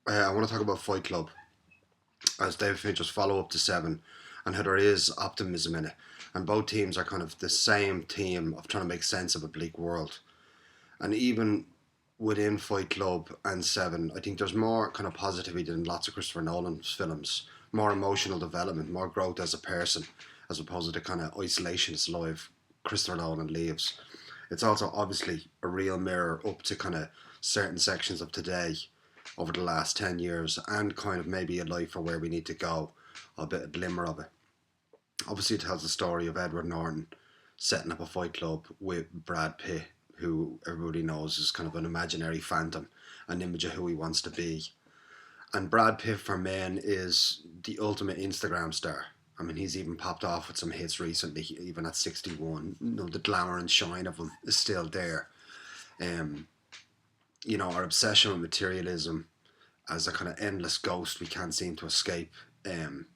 I want to talk about Fight Club as David Fincher's follow up to Seven, and how there is optimism in it. And both teams are kind of the same team of trying to make sense of a bleak world. And even within Fight Club and Seven, I think there's more kind of positivity than lots of Christopher Nolan's films. More emotional development, more growth as a person, as opposed to the kind of isolationist life Christopher Nolan leaves. It's also obviously a real mirror up to kind of certain sections of today over the last 10 years and kind of maybe a life for where we need to go, a bit of glimmer of it. Obviously, it tells the story of Edward Norton setting up a fight club with Brad Pitt, who everybody knows is kind of an imaginary phantom, an image of who he wants to be. And Brad Pitt for men is the ultimate Instagram star. I mean, he's even popped off with some hits recently, even at 61. You know, the glamour and shine of him is still there. Um, our obsession with materialism as a kind of endless ghost we can't seem to escape. Um,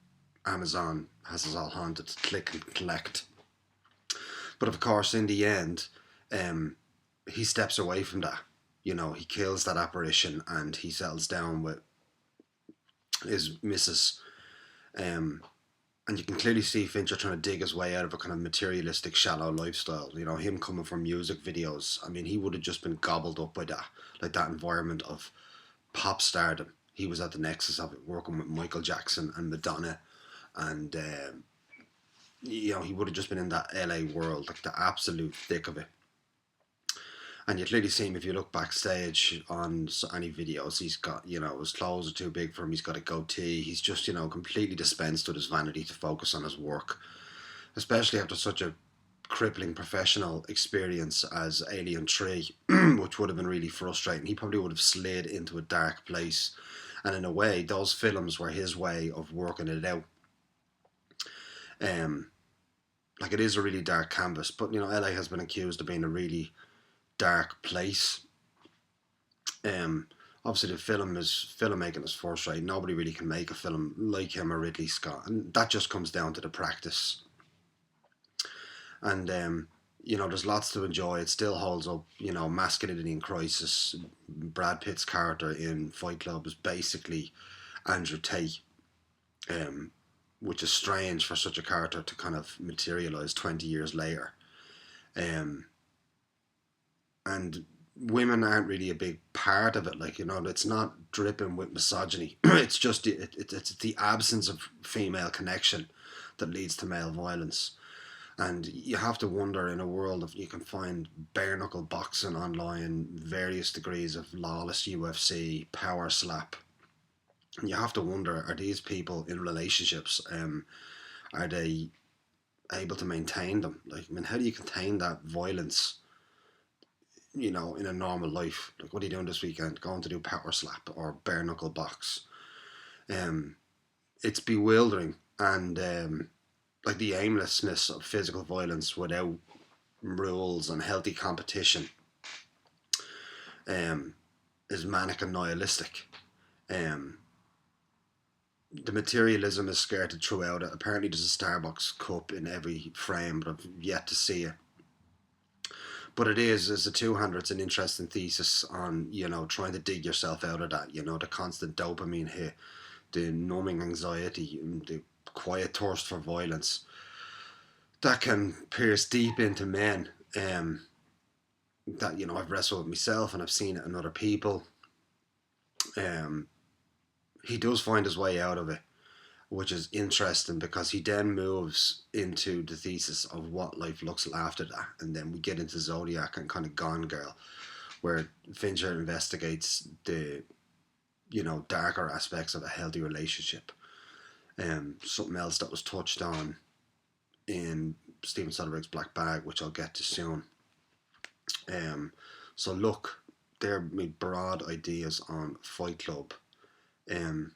Amazon has us all haunted, click and collect. But of course, in the end, um, he steps away from that. He kills that apparition and he settles down with his missus. Um, and you can clearly see Fincher trying to dig his way out of a kind of materialistic, shallow lifestyle. Him coming from music videos. I mean, he would have just been gobbled up by that, like that environment of pop stardom. He was at the nexus of it, working with Michael Jackson and Madonna, and he would have just been in that LA world, like the absolute thick of it. And you clearly see him if you look backstage on any videos. He's got, his clothes are too big for him. He's got a goatee. He's just, completely dispensed with his vanity to focus on his work, especially after such a crippling professional experience as Alien 3, which would have been really frustrating. He probably would have slid into a dark place. And in a way, those films were his way of working it out. Um, like it is a really dark canvas, but LA has been accused of being a really dark place. Um, Obviously, the filmmaking is first rate. Nobody really can make a film like him or Ridley Scott, and that just comes down to the practice. And there's lots to enjoy. It still holds up. Masculinity in Crisis. Brad Pitt's character in Fight Club is basically Andrew Tate, um, which is strange for such a character to kind of materialize 20 years later. Um, and women aren't really a big part of it. Like, it's not dripping with misogyny. It's just it's the absence of female connection that leads to male violence. And you have to wonder, in a world of, you can find bare knuckle boxing online, various degrees of lawless UFC, power slap. And you have to wonder, are these people in relationships? Are they able to maintain them? Like, I mean, how do you contain that violence? In a normal life, like, what are you doing this weekend? Going to do power slap or bare knuckle box? Um, it's bewildering, and like the aimlessness of physical violence without rules and healthy competition um, is manic and nihilistic. Um, the materialism is skirted throughout it. Apparently, there's a Starbucks cup in every frame, but I've yet to see it. But it is, as a two-hander, it's an interesting thesis on, trying to dig yourself out of that, the constant dopamine hit, the numbing anxiety, the quiet thirst for violence that can pierce deep into men. That I've wrestled with myself and I've seen it in other people. Um, he does find his way out of it, which is interesting because he then moves into the thesis of what life looks like after that, and then we get into Zodiac and kind of Gone Girl, where Fincher investigates the darker aspects of a healthy relationship. Something else that was touched on in Steven Soderbergh's Black Bag, which I'll get to soon. So look, they're my broad ideas on Fight Club. Um,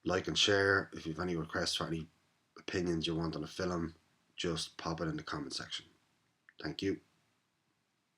like and share. If you have any requests or any opinions you want on a film, just pop it in the comment section. Thank you.